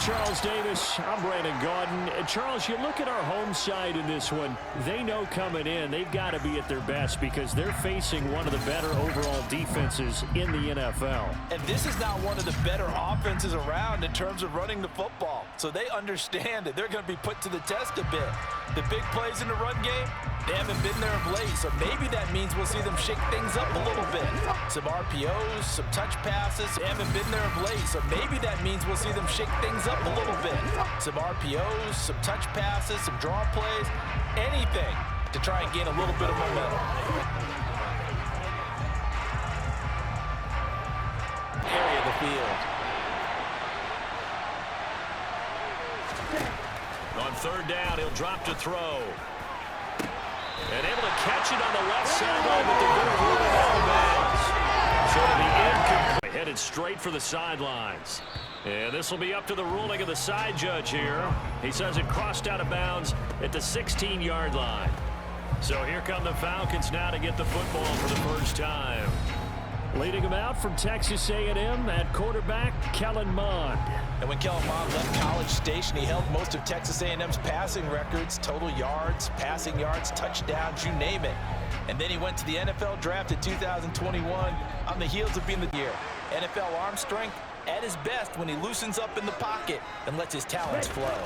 Charles Davis, I'm Brandon Gaudin. Charles, you look at our home side in this one. They know coming in they've got to be at their best because they're facing one of the better overall defenses in the NFL. And this is not one of the better offenses around in terms of running the football. So they understand that they're going to be put to the test a bit. The big plays in the run game, they haven't been there of late. So maybe that means we'll see them shake things up a little bit. Some RPOs, some touch passes. They haven't been there of late. So maybe that means we'll see them shake things up a little bit. Some RPOs, some touch passes, some draw plays, anything to try and gain a little bit of momentum. Area of the field. On third down, he'll drop to throw. And able to catch it on the left sideline, but they're going to rule it out of bounds. So it'll be incomplete. Headed straight for the sidelines. And this will be up to the ruling of the side judge here. He says it crossed out of bounds at the 16-yard line. So here come the Falcons now to get the football for the first time. Leading them out from Texas A&M at quarterback, Kellen Mond. And when Kellen Mond left College Station, he held most of Texas A&M's passing records, total yards, passing yards, touchdowns, you name it. And then he went to the NFL draft in 2021 on the heels of being the year. NFL arm strength at his best when he loosens up in the pocket and lets his talents flow.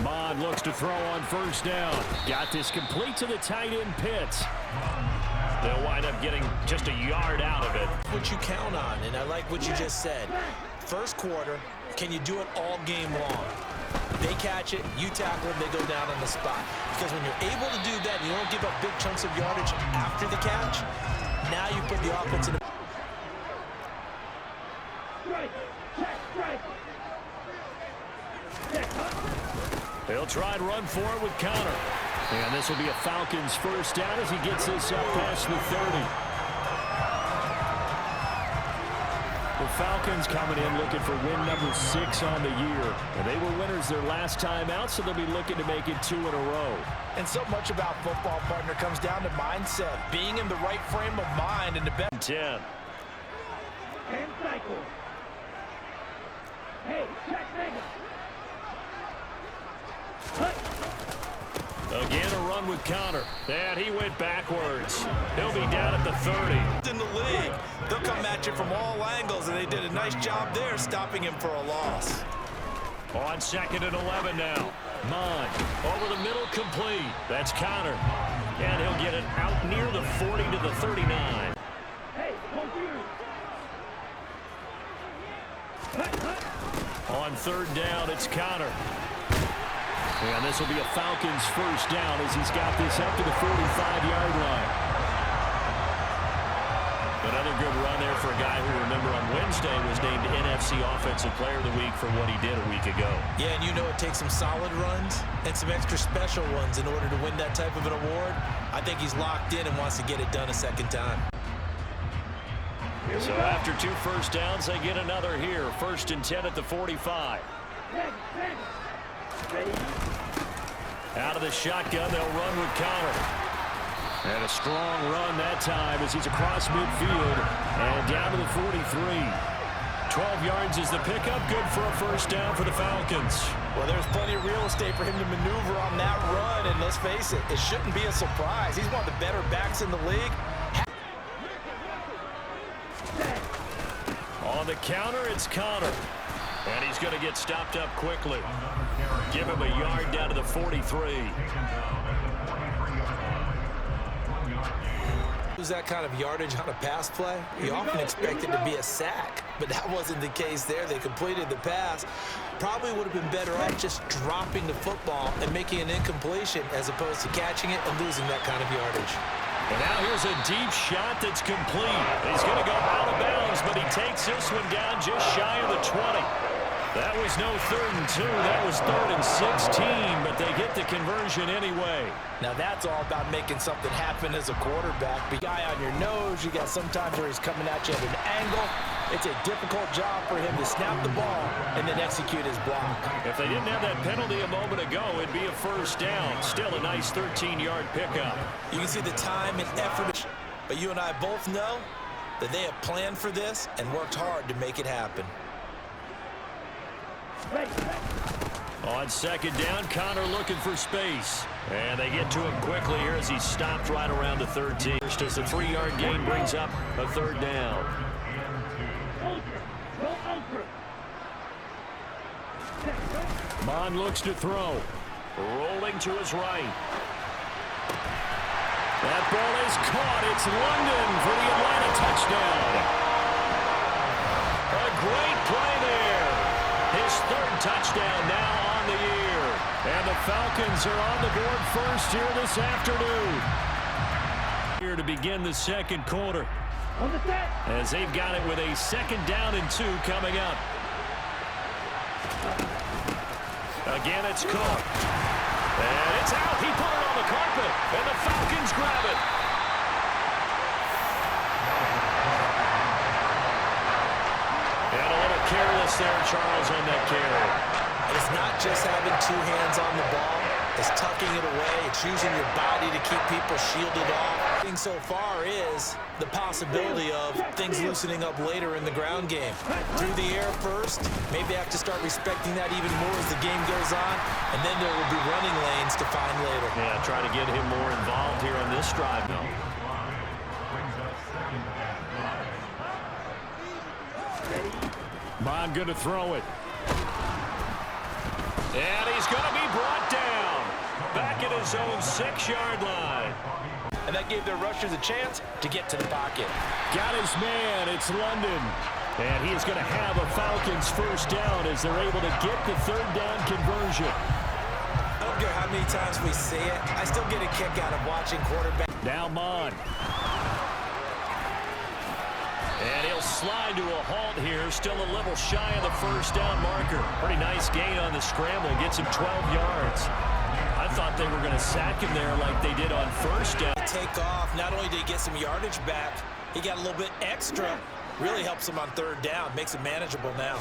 Mond looks to throw on first down. Got this complete to the tight end Pitts. They'll wind up getting just a yard out of it. What you count on, and I like what you just said. First quarter, can you do it all game long? They catch it, you tackle them, they go down on the spot. Because when you're able to do that, you don't give up big chunks of yardage after the catch, now you put the offense in a... He'll try and run for it with Connor. And this will be a Falcons first down as he gets this up past the 30. The Falcons coming in looking for win number 6 on the year. And they were winners their last time out, so they'll be looking to make it 2 in a row. And so much about football, partner, comes down to mindset. Being in the right frame of mind and the best. 10. And cycle. Hey, check Vegas. Again, a run with Connor. And he went backwards. He'll be down at the 30. In the league, they'll come at you from all angles, and they did a nice job there stopping him for a loss. On 2nd and 11 now. Mond over the middle, complete. That's Connor. And he'll get it out near the 40 to the 39. On third down, it's Connor. And this will be a Falcons first down as he's got this up to the 45-yard line. Another good run there for a guy who, remember, on Wednesday was named NFC Offensive Player of the Week for what he did a week ago. Yeah, and you know it takes some solid runs and some extra special ones in order to win that type of an award. I think he's locked in and wants to get it done a second time. So after 2 first downs, they get another here. 1st and 10 at the 45. Out of the shotgun, they'll run with Connor. And a strong run that time as he's across midfield and down to the 43. 12 yards is the pickup. Good for a first down for the Falcons. Well, there's plenty of real estate for him to maneuver on that run, and let's face it, it shouldn't be a surprise. He's one of the better backs in the league. On the counter, it's Connor. And he's going to get stopped up quickly. Give him a yard down to the 43. Lose that kind of yardage on a pass play, you often expect it to be a sack, but that wasn't the case there. They completed the pass. Probably would have been better off just dropping the football and making an incompletion as opposed to catching it and losing that kind of yardage. And now here's a deep shot that's complete. He's going to go out of bounds, but he takes this one down just shy of the 20. That was no 3rd and 2. That was 3rd and 16, but they get the conversion anyway. Now that's all about making something happen as a quarterback. Be guy on your nose. You got sometimes where he's coming at you at an angle. It's a difficult job for him to snap the ball and then execute his block. If they didn't have that penalty a moment ago, it'd be a first down. Still a nice 13-yard pickup. You can see the time and effort, but you and I both know that they have planned for this and worked hard to make it happen. On second down, Connor looking for space. And they get to him quickly here as he stopped right around the 13. Just as a 3-yard gain brings up a third down. Bond looks to throw. Rolling to his right. That ball is caught. It's London for the Atlanta touchdown. A great play there. His third touchdown now on the year. And the Falcons are on the board first here this afternoon. Here to begin the second quarter. As they've got it with a 2nd down and 2 coming up. Again, it's caught. And it's out. He put it on the carpet. And the Falcons grab it. And a little careless there, Charles, on that carry. It's not just having 2 hands on the ball. It's tucking it away. It's using your body to keep people shielded off. The thing so far is the possibility of things loosening up later in the ground game. Through the air first, maybe have to start respecting that even more as the game goes on, and then there will be running lanes to find later. Yeah, try to get him more involved here on this drive now. Bond going to throw it. And he's going to be brought down. Back at his own 6-yard line. And that gave their rushers a chance to get to the pocket. Got his man. It's London. And he is going to have a Falcons first down as they're able to get the 3rd down conversion. I don't care how many times we see it. I still get a kick out of watching quarterback. Now Bond. And he'll slide to a halt here. Still a little shy of the first down marker. Pretty nice gain on the scramble. Gets him 12 yards. I thought they were going to sack him there like they did on first down. Take off. Not only did he get some yardage back, he got a little bit extra. Really helps him on 3rd down. Makes it manageable now.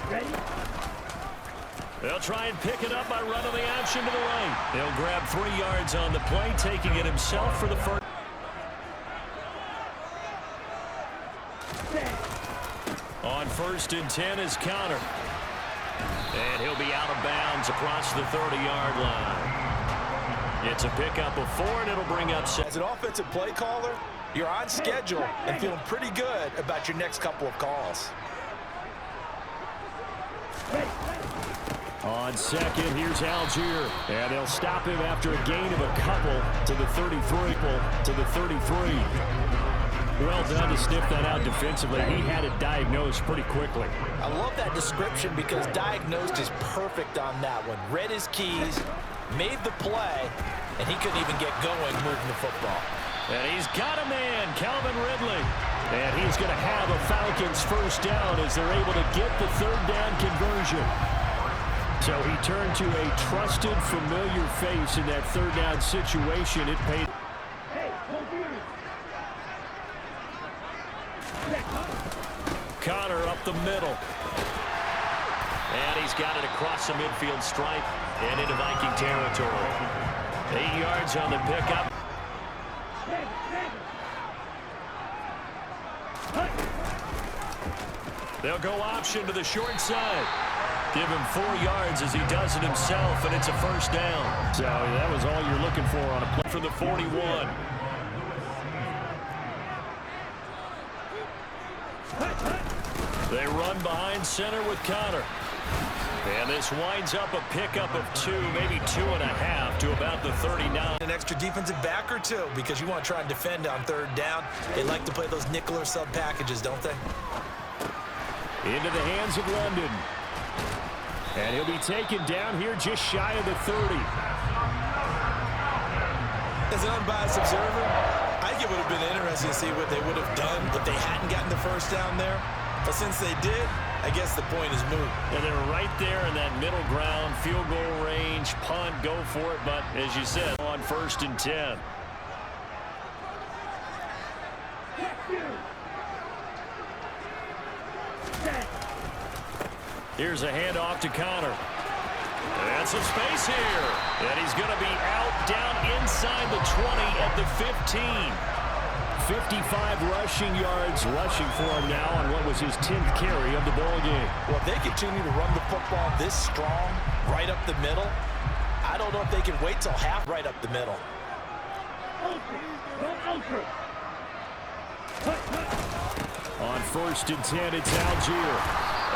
They'll try and pick it up by running the option to the right. He'll grab 3 yards on the play, taking it himself for the first. On 1st and 10 is Connor. And he'll be out of bounds across the 30-yard line. It's a pickup of 4, and it'll bring up 7. As an offensive play caller, you're on schedule and feeling pretty good about your next couple of calls. On 2nd, here's Algier. And they'll stop him after a gain of a couple to the 33. To the 33. Well done to sniff that out defensively. He had it diagnosed pretty quickly. I love that description because diagnosed is perfect on that one. Read his keys, made the play, and he couldn't even get going moving the football. And he's got a man, Calvin Ridley. And he's going to have a Falcons first down as they're able to get the 3rd down conversion. So he turned to a trusted, familiar face in that 3rd down situation. It paid. Connor up the middle. And he's got it across the midfield stripe and into Viking territory. 8 yards on the pickup. They'll go option to the short side. Give him 4 yards as he does it himself, and it's a first down. So that was all you're looking for on a play for the 41. They run behind center with Connor. And this winds up a pickup of 2, maybe 2.5 to about the 39. An extra defensive back or 2 because you want to try and defend on 3rd down. They like to play those nickel or sub packages, don't they? Into the hands of London. And he'll be taken down here just shy of the 30. As an unbiased observer, I think it would have been interesting to see what they would have done if they hadn't gotten the first down there. But since they did, I guess the point is moot. And they're right there in that middle ground, field goal range, punt, go for it. But as you said, on 1st and 10. Here's a handoff to Connor. And some space here. And he's going to be out down inside the 20 at the 15. 55 rushing yards rushing for him now on what was his 10th carry of the ball game. Well, if they continue to run the football this strong, right up the middle, I don't know if they can wait till half right up the middle. On 1st and 10, it's Algier.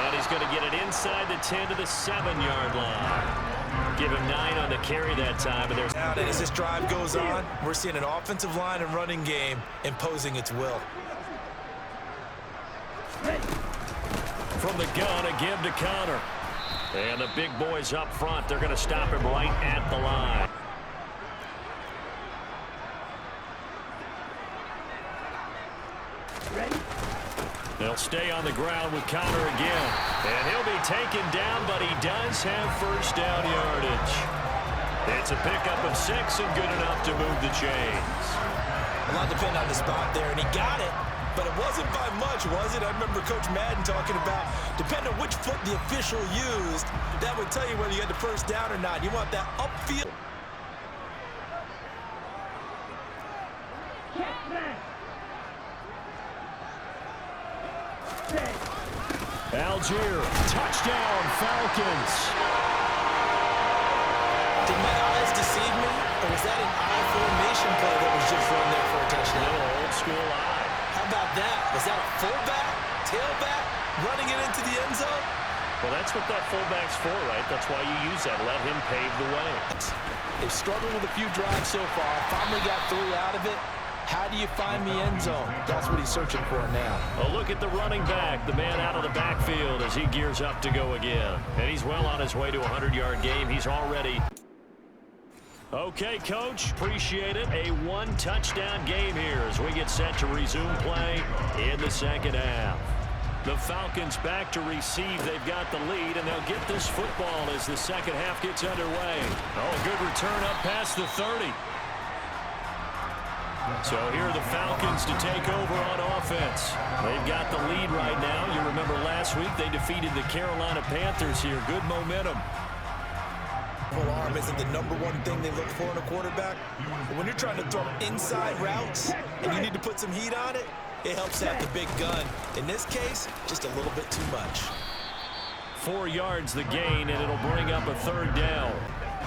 And he's going to get it inside the 10 to the 7-yard line. Give him 9 on the carry that time. And there's Now, as this drive goes on, we're seeing an offensive line and running game imposing its will. From the gun, a give to Connor. And the big boys up front, they're going to stop him right at the line. They'll stay on the ground with Connor again. And he'll be taken down, but he does have first down yardage. It's a pickup of 6 and good enough to move the chains. A lot depend on the spot there, and he got it, but it wasn't by much, was it? I remember Coach Madden talking about, depending on which foot the official used, that would tell you whether you had the first down or not. You want that upfield. Algier, touchdown, Falcons. Did my eyes deceive me, or was that an eye formation play that was just run there for a touchdown? Little old school eye. How about that? Was that a fullback, tailback, running it into the end zone? Well, that's what that fullback's for, right? That's why you use that. Let him pave the way. They've struggled with a few drives so far. Finally got 3 out of it. How do you find the end zone? That's what he's searching for now. A look at the running back, the man out of the backfield as he gears up to go again. And he's well on his way to a 100-yard game. He's already... Okay, Coach, appreciate it. A 1-touchdown game here as we get set to resume play in the second half. The Falcons back to receive. They've got the lead, and they'll get this football as the second half gets underway. Oh, a good return up past the 30. So here are the Falcons to take over on offense. They've got the lead right now. You remember last week they defeated the Carolina Panthers here. Good momentum. Full arm isn't the #1 thing they look for in a quarterback. But when you're trying to throw inside routes and you need to put some heat on it, it helps to have the big gun. In this case, just a little bit too much. 4 yards the gain, and it'll bring up a 3rd down.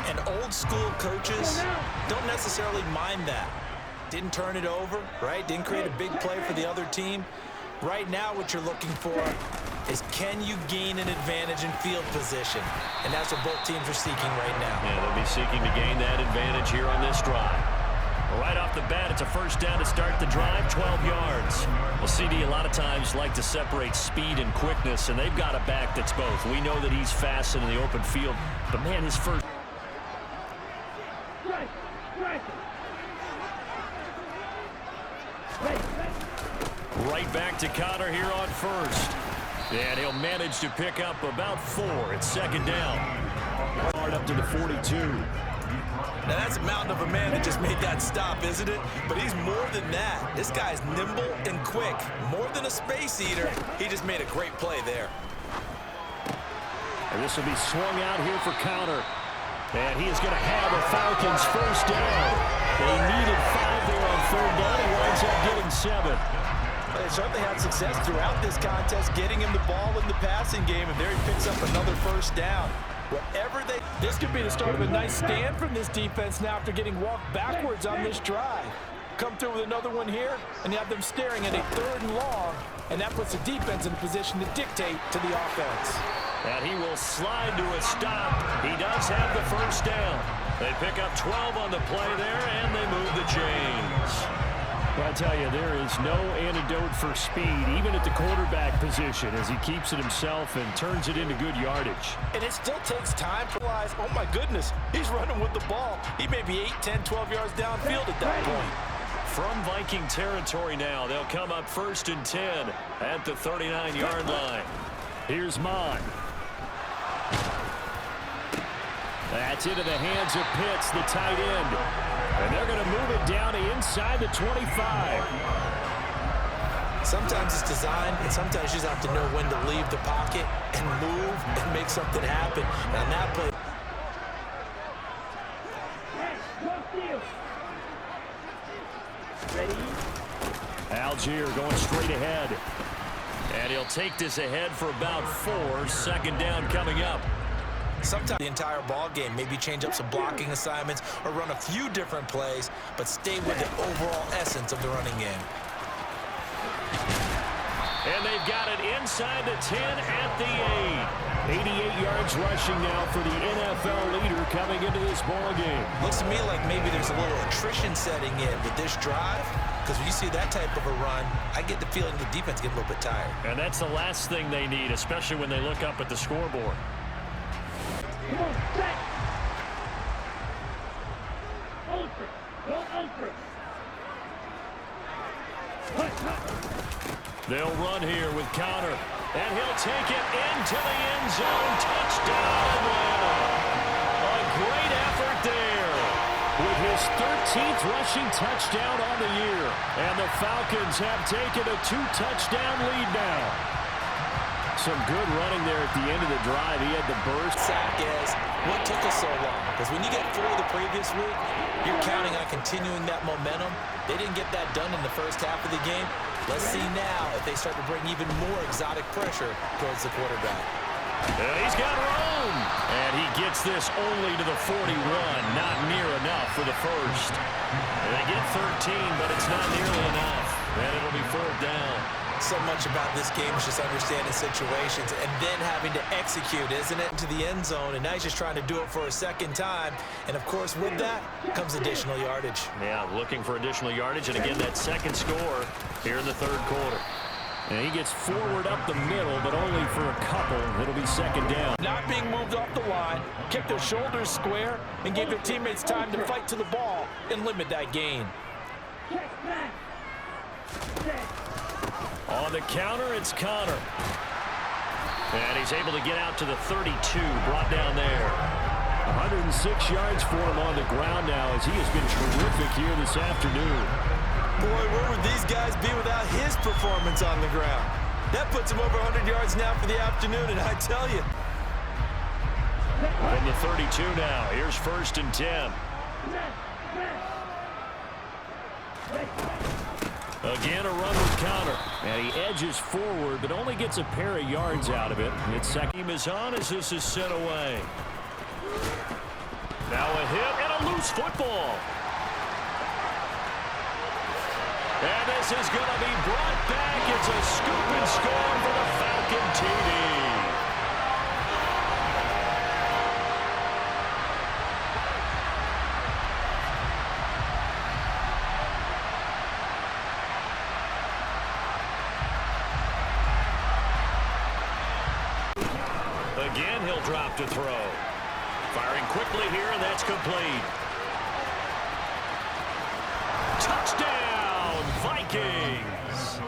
And old school coaches don't necessarily mind that. Didn't turn it over, right? Didn't create a big play for the other team. Right now what you're looking for is can you gain an advantage in field position? And that's what both teams are seeking right now. Yeah, they'll be seeking to gain that advantage here on this drive. Right off the bat, it's a 1st down to start the drive, 12 yards. Well, CD a lot of times like to separate speed and quickness, and they've got a back that's both. We know that he's fast in the open field, but man, his first... Right back to Connor here on 1st. And he'll manage to pick up about 4. It's 2nd down. Hard up to the 42. Now that's a mountain of a man that just made that stop, isn't it? But he's more than that. This guy's nimble and quick. More than a space eater. He just made a great play there. And this will be swung out here for Connor. And he is going to have a Falcons 1st down. They needed 5 there on 3rd down. He winds up getting 7. They certainly had success throughout this contest, getting him the ball in the passing game, and there he picks up another 1st down. Whatever they... This could be the start of a nice stand from this defense now after getting walked backwards on this drive. Come through with another one here, and you have them staring at a 3rd and long, and that puts the defense in a position to dictate to the offense. And he will slide to a stop. He does have the 1st down. They pick up 12 on the play there, and they move the chains. Well, I tell you, there is no antidote for speed, even at the quarterback position, as he keeps it himself and turns it into good yardage. And it still takes time to realize, oh my goodness, he's running with the ball. He may be 8, 10, 12 yards downfield at that point. From Viking territory now, they'll come up 1st and 10 at the 39-yard line. Here's Mon. That's into the hands of Pitts, the tight end. And they're going to move it down to inside the 25. Sometimes it's designed, and sometimes you just have to know when to leave the pocket and move and make something happen. And on that play... yards here, going straight ahead. And he'll take this ahead for about 4. Second down coming up. Sometimes the entire ball game, maybe change up some blocking assignments or run a few different plays, but stay with the overall essence of the running game. And they've got it inside the 10 at the 8. 88 yards rushing now for the NFL leader coming into this ball game. Looks to me like maybe there's a little attrition setting in with this drive, because when you see that type of a run, I get the feeling the defense gets a little bit tired. And that's the last thing they need, especially when they look up at the scoreboard. Come on, set! Ultra! Go ultra! They'll run here with Connor, and he'll take it into the end zone. Touchdown, Atlanta. A great effort there with his 13th rushing touchdown on the year. And the Falcons have taken a 2-touchdown lead now. Some good running there at the end of the drive. He had the burst. Sack is what took us so long, because when you get 4 the previous week, you're counting on continuing that momentum. They didn't get that done in the first half of the game. Let's see now if they start to bring even more exotic pressure towards the quarterback. And he's got room. And he gets this only to the 41. Not near enough for the first. And they get 13, but it's not nearly enough. And it'll be 4th down. So much about this game is just understanding situations and then having to execute, isn't it, into the end zone. And now he's just trying to do it for a second time. And, of course, with that comes additional yardage. Yeah, looking for additional yardage. And, again, that second score here in the third quarter. And he gets forward up the middle, but only for a couple. It'll be second down. Not being moved off the line, kept their shoulders square, and gave their teammates time to fight to the ball and limit that gain. On the counter, it's Connor. And he's able to get out to the 32, brought down there. 106 yards for him on the ground now as he has been terrific here this afternoon. Boy, where would these guys be without his performance on the ground? That puts him over 100 yards now for the afternoon, and I tell you. From the 32 now, here's 1st and 10. Again, a run with Connor. And he edges forward, but only gets a pair of yards out of it. It's second. Team is on as this is sent away. Now a hit and a loose football. And this is going to be brought back. It's a scoop and score for the Falcon TD. Again, he'll drop to throw. Firing quickly here, and that's complete. Touchdown, Vikings.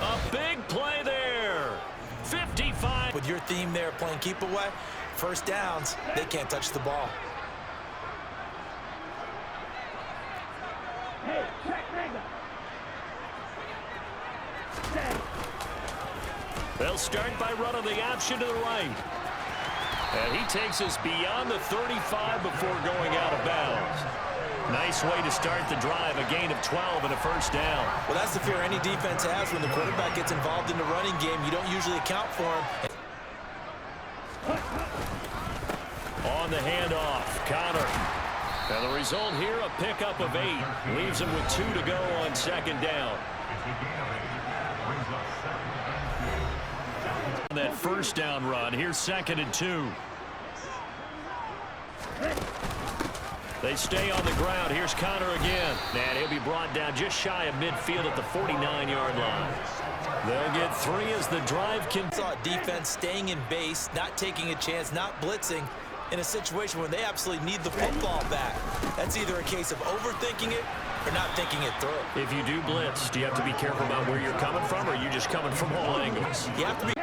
A big play there. 55. With your theme there playing keep away, first downs, they can't touch the ball. They'll start by running the option to the right. And he takes us beyond the 35 before going out of bounds. Nice way to start the drive, a gain of 12 and a first down. Well, that's the fear any defense has when the quarterback gets involved in the running game. You don't usually account for him. On the handoff, Connor. And the result here, a pickup of 8. Leaves him with 2 to go on second down. That first down run. Here's 2nd and 2. They stay on the ground. Here's Connor again. And he'll be brought down just shy of midfield at the 49-yard line. They'll get 3 as the drive can. Saw defense staying in base, not taking a chance, not blitzing in a situation where they absolutely need the football back. That's either a case of overthinking it or not thinking it through. If you do blitz, do you have to be careful about where you're coming from, or are you just coming from all angles? You have to be.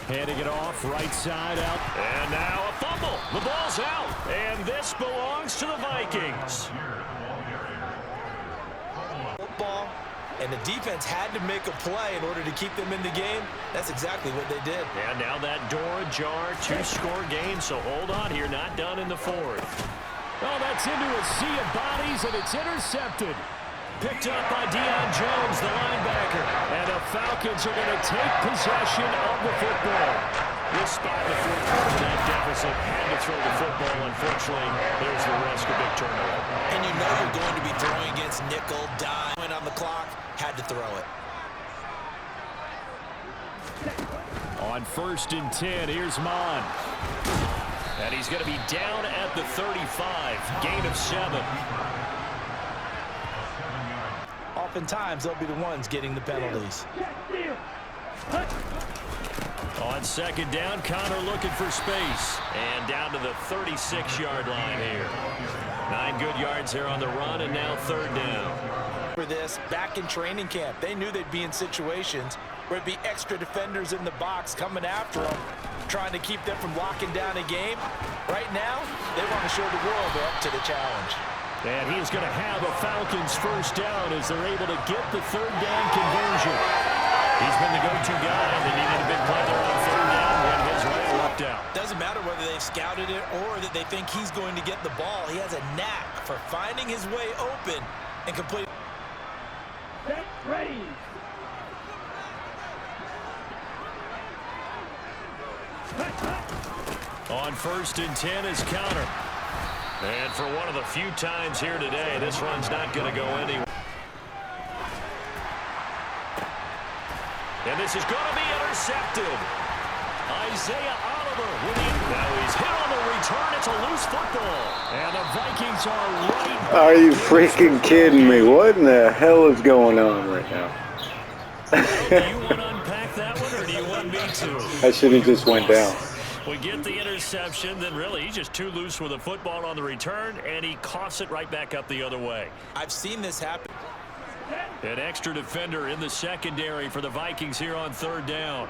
Handing it off, right side out. And now a fumble. The ball's out. And this belongs to the Vikings. Football, and the defense had to make a play in order to keep them in the game. That's exactly what they did. And now that door ajar, 2-score game, so hold on here, not done in the 4th. Oh, that's into a sea of bodies, and it's intercepted. Picked up by Deion Jones, the linebacker. And the Falcons are going to take possession of the football. This spot in the fourth quarter, that deficit had to throw the football. Unfortunately, there's the risk of big turnover. And you know you're going to be throwing against nickel, dime. Went on the clock, had to throw it. On 1st and 10, here's Mon. And he's going to be down at the 35. Gain of 7. Oftentimes, they'll be the ones getting the penalties. On 2nd down, Connor looking for space. And down to the 36-yard line here. 9 good yards there on the run, and now 3rd down. For this, back in training camp, they knew they'd be in situations where it'd be extra defenders in the box coming after them, trying to keep them from locking down a game. Right now, they want to show the world they're up to the challenge. And he's going to have a Falcons 1st down as they're able to get the 3rd down conversion. He's been the go-to guy, and they needed a big play there on 3rd down when his way worked out. Doesn't matter whether they've scouted it or that they think he's going to get the ball. He has a knack for finding his way open and completing. Set, ready. On 1st and 10 is Connor. And for one of the few times here today, this run's not going to go anywhere. And this is going to be intercepted. Isaiah Oliver with the... Now he's hit on the return. It's a loose football. And the Vikings are right. Are you freaking kidding me? What in the hell is going on right now? Do you want to unpack that one, or do you want me to? I should have just went down. We get the interception, then really he's just too loose with the football on the return, and he coughs it right back up the other way. I've seen this happen. An extra defender in the secondary for the Vikings here on 3rd down.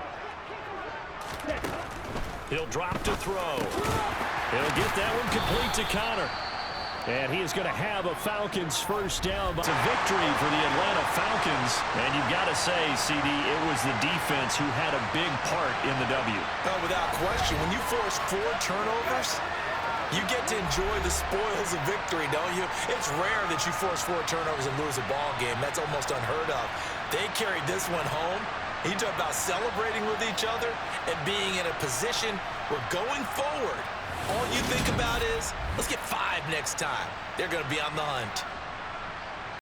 He'll drop to throw. He'll get that one complete to Connor. And he is going to have a Falcons 1st down. It's a victory for the Atlanta Falcons. And you've got to say, CD, it was the defense who had a big part in the W. Oh, without question. When you force 4 turnovers, you get to enjoy the spoils of victory, don't you? It's rare that you force 4 turnovers and lose a ball game. That's almost unheard of. They carried this one home. He talked about celebrating with each other and being in a position where going forward, all you think about is, let's get 5 next time. They're going to be on the hunt.